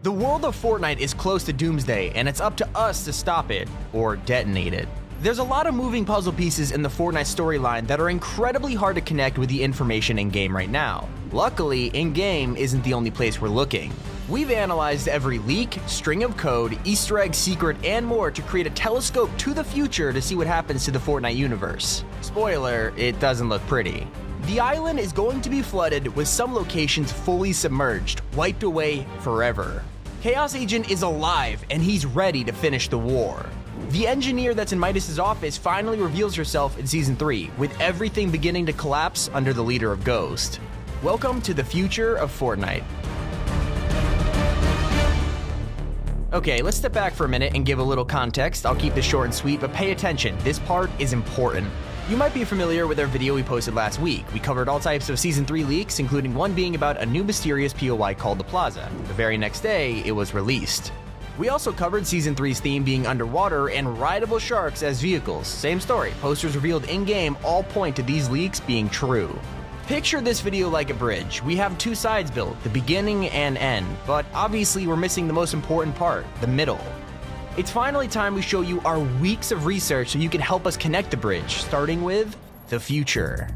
The world of Fortnite is close to doomsday, and it's up to us to stop it, or detonate it. There's a lot of moving puzzle pieces in the Fortnite storyline that are incredibly hard to connect with the information in-game right now. Luckily, in-game isn't the only place we're looking. We've analyzed every leak, string of code, Easter egg, secret, and more to create a telescope to the future to see what happens to the Fortnite universe. Spoiler, it doesn't look pretty. The island is going to be flooded with some locations fully submerged, wiped away forever. Chaos Agent is alive and he's ready to finish the war. The engineer that's in Midas's office finally reveals herself in Season 3, with everything beginning to collapse under the leader of Ghost. Welcome to the future of Fortnite. Okay, let's step back for a minute and give a little context. I'll keep this short and sweet, but pay attention, this part is important. You might be familiar with our video we posted last week. We covered all types of Season 3 leaks, including one being about a new mysterious POI called the Plaza. The very next day, it was released. We also covered Season 3's theme being underwater and rideable sharks as vehicles. Same story, posters revealed in-game all point to these leaks being true. Picture this video like a bridge. We have two sides built, the beginning and end, but obviously we're missing the most important part, the middle. It's finally time we show you our weeks of research so you can help us connect the bridge, starting with the future.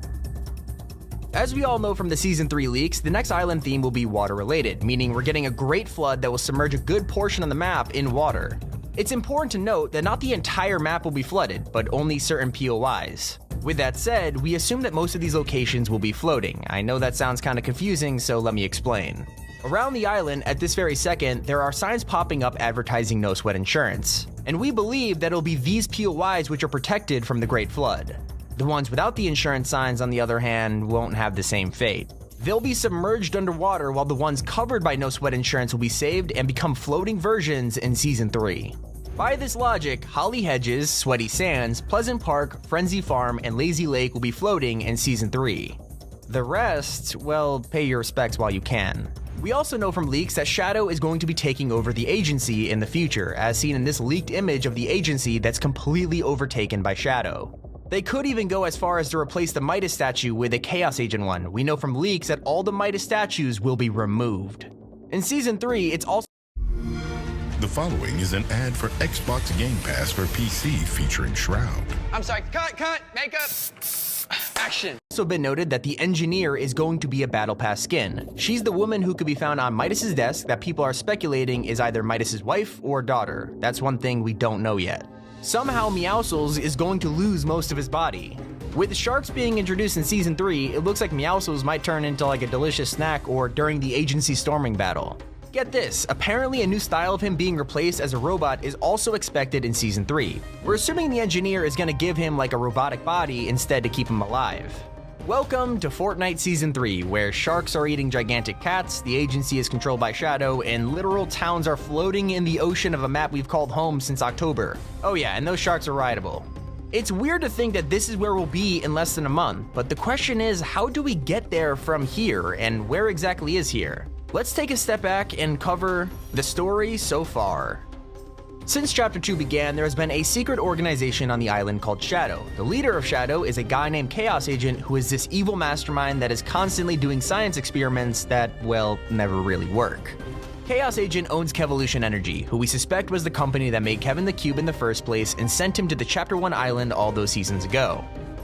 As we all know from the Season 3 leaks, the next island theme will be water-related, meaning we're getting a great flood that will submerge a good portion of the map in water. It's important to note that not the entire map will be flooded, but only certain POIs. With that said, we assume that most of these locations will be floating. I know that sounds kinda confusing, so let me explain. Around the island, at this very second, there are signs popping up advertising no sweat insurance. And we believe that it'll be these POIs which are protected from the Great Flood. The ones without the insurance signs, on the other hand, won't have the same fate. They'll be submerged underwater while the ones covered by no sweat insurance will be saved and become floating versions in Season 3. By this logic, Holly Hedges, Sweaty Sands, Pleasant Park, Frenzy Farm, and Lazy Lake will be floating in Season 3. The rest, well, pay your respects while you can. We also know from leaks that Shadow is going to be taking over the agency in the future, as seen in this leaked image of the agency that's completely overtaken by Shadow. They could even go as far as to replace the Midas statue with a Chaos Agent one. We know from leaks that all the Midas statues will be removed. In Season 3, it's also The following is an ad for Xbox Game Pass for PC featuring Shroud. I'm sorry, cut, makeup, action. also been noted that the engineer is going to be a Battle Pass skin. She's the woman who could be found on Midas's desk that people are speculating is either Midas's wife or daughter. That's one thing we don't know yet. Somehow Meowscles is going to lose most of his body. With sharks being introduced in Season 3, it looks like Meowscles might turn into like a delicious snack or during the agency storming battle. Get this, apparently a new style of him being replaced as a robot is also expected in Season 3. We're assuming the engineer is gonna give him like a robotic body instead to keep him alive. Welcome to Fortnite Season 3, where sharks are eating gigantic cats, the agency is controlled by Shadow, and literal towns are floating in the ocean of a map we've called home since October. Oh yeah, and those sharks are rideable. It's weird to think that this is where we'll be in less than a month, but the question is, how do we get there from here, and where exactly is here? Let's take a step back and cover the story so far. Since Chapter 2 began, there has been a secret organization on the island called Shadow. The leader of Shadow is a guy named Chaos Agent who is this evil mastermind that is constantly doing science experiments that, well, never really work. Chaos Agent owns Kevolution Energy, who we suspect was the company that made Kevin the Cube in the first place and sent him to the Chapter 1 island all those seasons ago.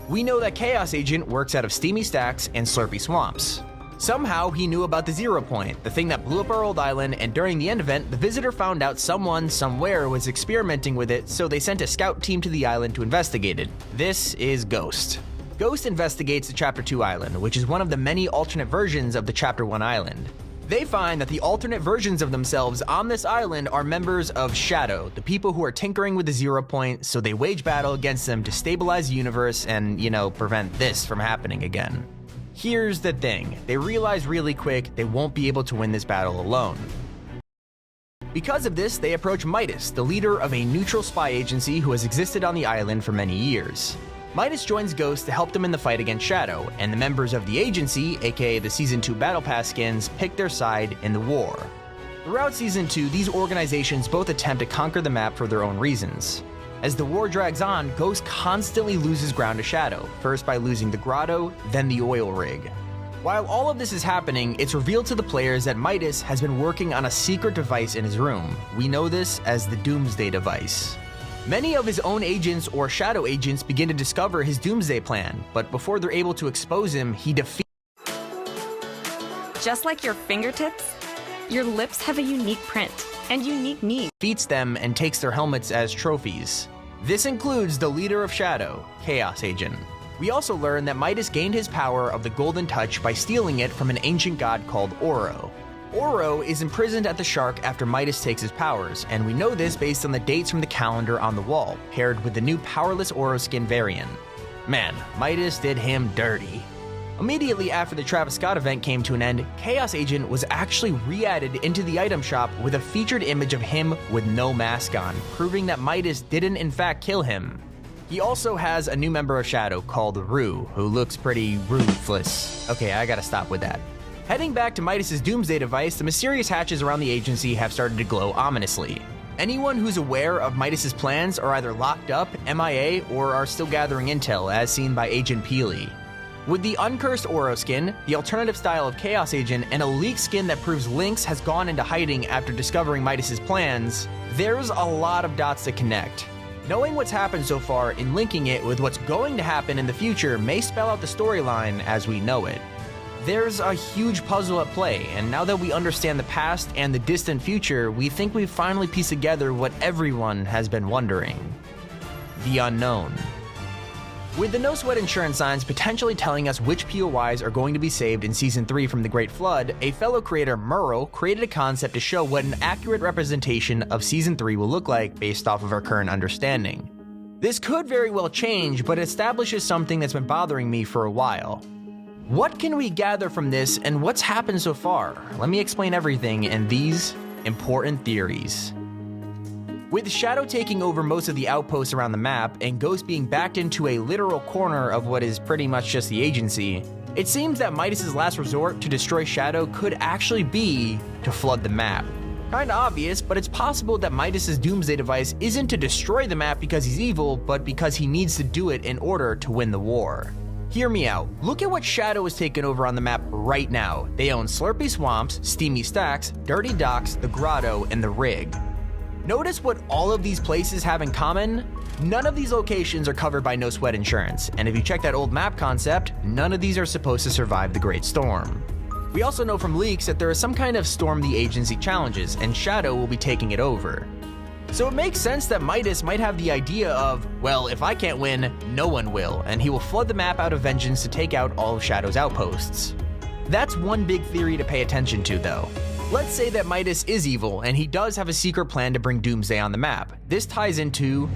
We know that Chaos Agent works out of Steamy Stacks and Slurpy Swamps. Somehow, he knew about the Zero Point, the thing that blew up our old island, and during the end event, the Visitor found out someone, somewhere, was experimenting with it, so they sent a scout team to the island to investigate it. This is Ghost. Ghost investigates the Chapter 2 island, which is one of the many alternate versions of the Chapter 1 island. They find that the alternate versions of themselves on this island are members of Shadow, the people who are tinkering with the Zero Point, so they wage battle against them to stabilize the universe and, prevent this from happening again. Here's the thing, they realize really quick they won't be able to win this battle alone. Because of this, they approach Midas, the leader of a neutral spy agency who has existed on the island for many years. Midas joins Ghost to help them in the fight against Shadow, and the members of the agency, aka the Season 2 Battle Pass skins, pick their side in the war. Throughout Season 2, these organizations both attempt to conquer the map for their own reasons. As the war drags on, Ghost constantly loses ground to Shadow, first by losing the grotto, then the oil rig. While all of this is happening, it's revealed to the players that Midas has been working on a secret device in his room. We know this as the Doomsday device. Many of his own agents or shadow agents begin to discover his Doomsday plan, but before they're able to expose him, he defeats. Just like your fingertips, your lips have a unique print and unique needs. Defeats them and takes their helmets as trophies. This includes the leader of Shadow, Chaos Agent. We also learn that Midas gained his power of the Golden Touch by stealing it from an ancient god called Oro. Oro is imprisoned at the Shark after Midas takes his powers, and we know this based on the dates from the calendar on the wall, paired with the new powerless Oro skin variant. Man, Midas did him dirty. Immediately after the Travis Scott event came to an end, Chaos Agent was actually re-added into the item shop with a featured image of him with no mask on, proving that Midas didn't in fact kill him. He also has a new member of Shadow called Rue, who looks pretty ruthless. Okay, I gotta stop with that. Heading back to Midas's Doomsday device, the mysterious hatches around the agency have started to glow ominously. Anyone who's aware of Midas's plans are either locked up, MIA, or are still gathering intel, as seen by Agent Peely. With the uncursed Oro skin, the alternative style of Chaos Agent, and a leaked skin that proves Lynx has gone into hiding after discovering Midas's plans, there's a lot of dots to connect. Knowing what's happened so far and linking it with what's going to happen in the future may spell out the storyline as we know it. There's a huge puzzle at play, and now that we understand the past and the distant future, we think we've finally pieced together what everyone has been wondering. The unknown. With the no sweat insurance signs potentially telling us which POIs are going to be saved in Season 3 from the Great Flood, a fellow creator, Murrow, created a concept to show what an accurate representation of Season 3 will look like based off of our current understanding. This could very well change, but it establishes something that's been bothering me for a while. What can we gather from this and what's happened so far? Let me explain everything in these important theories. With Shadow taking over most of the outposts around the map and Ghost being backed into a literal corner of what is pretty much just the agency, it seems that Midas's last resort to destroy Shadow could actually be to flood the map. Kinda obvious, but it's possible that Midas's Doomsday device isn't to destroy the map because he's evil, but because he needs to do it in order to win the war. Hear me out. Look at what Shadow is taking over on the map right now. They own Slurpy Swamps, Steamy Stacks, Dirty Docks, the Grotto, and the Rig. Notice what all of these places have in common? None of these locations are covered by no sweat insurance, and if you check that old map concept, none of these are supposed to survive the Great Storm. We also know from leaks that there is some kind of Storm the Agency challenges, and Shadow will be taking it over. So it makes sense that Midas might have the idea of, well, if I can't win, no one will, and he will flood the map out of vengeance to take out all of Shadow's outposts. That's one big theory to pay attention to, though. Let's say that Midas is evil, and he does have a secret plan to bring Doomsday on the map. This ties into...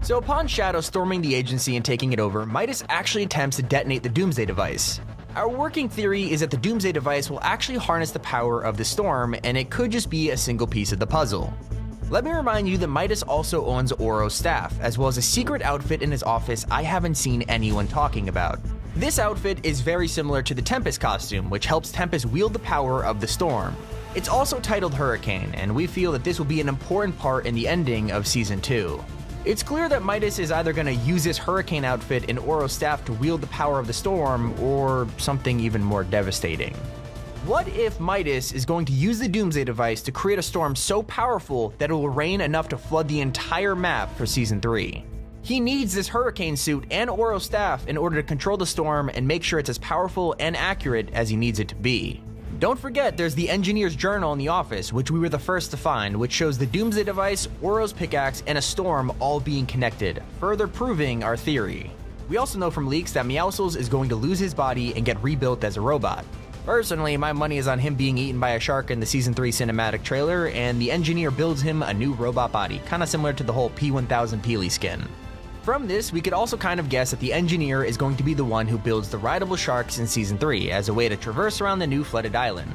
So upon Shadow storming the agency and taking it over, Midas actually attempts to detonate the Doomsday device. Our working theory is that the Doomsday device will actually harness the power of the storm, and it could just be a single piece of the puzzle. Let me remind you that Midas also owns Oro's staff, as well as a secret outfit in his office I haven't seen anyone talking about. This outfit is very similar to the Tempest costume, which helps Tempest wield the power of the storm. It's also titled Hurricane, and we feel that this will be an important part in the ending of Season 2. It's clear that Midas is either going to use this Hurricane outfit and Oro's staff to wield the power of the storm, or something even more devastating. What if Midas is going to use the Doomsday device to create a storm so powerful that it will rain enough to flood the entire map for Season 3? He needs this Hurricane suit and Oro's staff in order to control the storm and make sure it's as powerful and accurate as he needs it to be. Don't forget there's the engineer's journal in the office, which we were the first to find, which shows the Doomsday device, Oro's pickaxe, and a storm all being connected, further proving our theory. We also know from leaks that Meowscles is going to lose his body and get rebuilt as a robot. Personally, my money is on him being eaten by a shark in the Season 3 cinematic trailer, and the engineer builds him a new robot body, kinda similar to the whole P1000 Peely skin. From this, we could also kind of guess that the engineer is going to be the one who builds the rideable sharks in Season 3 as a way to traverse around the new flooded island.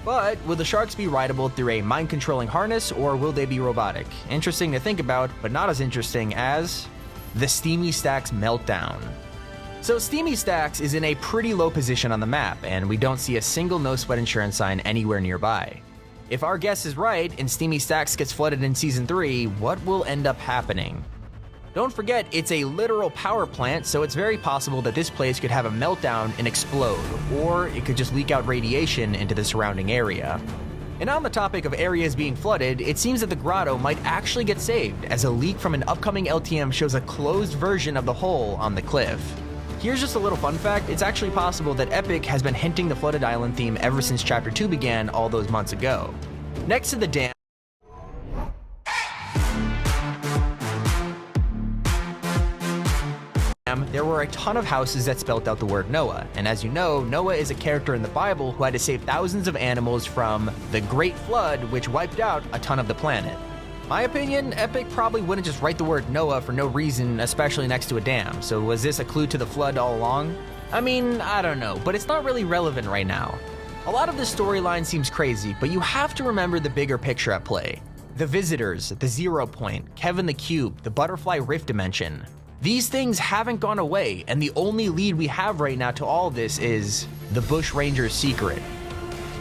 But will the sharks be rideable through a mind-controlling harness, or will they be robotic? Interesting to think about, but not as interesting as the Steamy Stacks meltdown. So Steamy Stacks is in a pretty low position on the map, and we don't see a single no sweat insurance sign anywhere nearby. If our guess is right, and Steamy Stacks gets flooded in Season 3, what will end up happening? Don't forget, it's a literal power plant, so it's very possible that this place could have a meltdown and explode, or it could just leak out radiation into the surrounding area. And on the topic of areas being flooded, it seems that the grotto might actually get saved, as a leak from an upcoming LTM shows a closed version of the hole on the cliff. Here's just a little fun fact, it's actually possible that Epic has been hinting the flooded island theme ever since Chapter 2 began all those months ago. Next to the dam, there were a ton of houses that spelt out the word Noah, and as you know, Noah is a character in the Bible who had to save thousands of animals from the Great Flood, which wiped out a ton of the planet. My opinion, Epic probably wouldn't just write the word Noah for no reason, especially next to a dam, so was this a clue to the flood all along? I mean, I don't know, but it's not really relevant right now. A lot of this storyline seems crazy, but you have to remember the bigger picture at play. The visitors, the 0 point, Kevin the Cube, the butterfly rift dimension. These things haven't gone away, and the only lead we have right now to all this is the Bushranger's secret.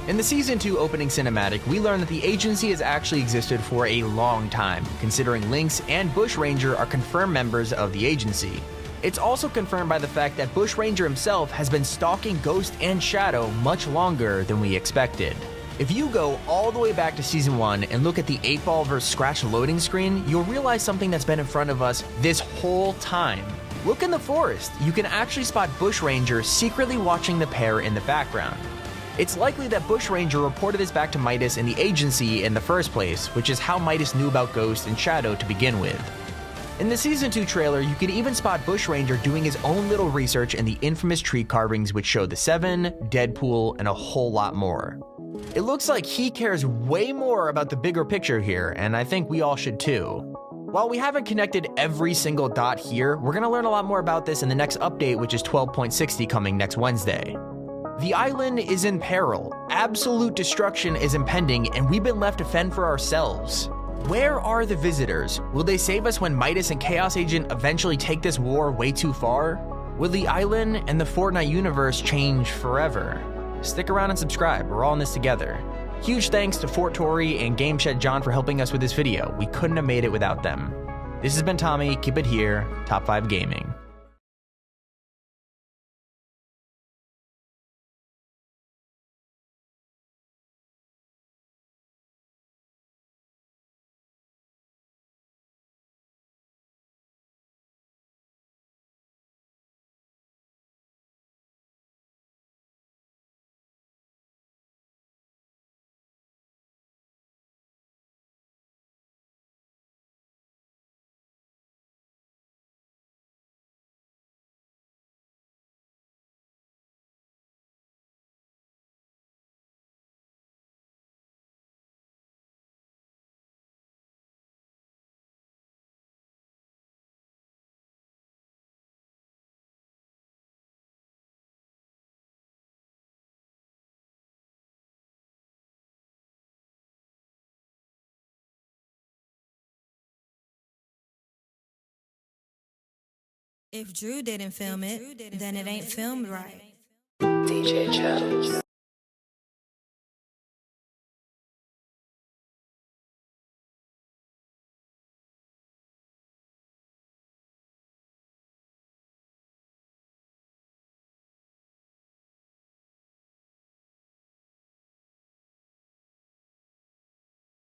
In the Season 2 opening cinematic, we learn that the agency has actually existed for a long time, considering Lynx and Bushranger are confirmed members of the agency. It's also confirmed by the fact that Bushranger himself has been stalking Ghost and Shadow much longer than we expected. If you go all the way back to Season 1 and look at the 8-ball vs. Scratch loading screen, you'll realize something that's been in front of us this whole time. Look in the forest. You can actually spot Bushranger secretly watching the pair in the background. It's likely that Bushranger reported this back to Midas and the agency in the first place, which is how Midas knew about Ghost and Shadow to begin with. In the Season 2 trailer, you can even spot Bushranger doing his own little research in the infamous tree carvings which show the Seven, Deadpool, and a whole lot more. It looks like he cares way more about the bigger picture here, and I think we all should too. While we haven't connected every single dot here, we're going to learn a lot more about this in the next update, which is 12.60 coming next Wednesday. The island is in peril, absolute destruction is impending, and we've been left to fend for ourselves. Where are the visitors? Will they save us when Midas and Chaos Agent eventually take this war way too far? Will the island and the Fortnite universe change forever? Stick around and subscribe, we're all in this together. Huge thanks to FortTory and GameShed John for helping us with this video. We couldn't have made it without them. This has been Tommy, keep it here, Top 5 Gaming. If Drew didn't film it, then it ain't filmed right. DJ Jones.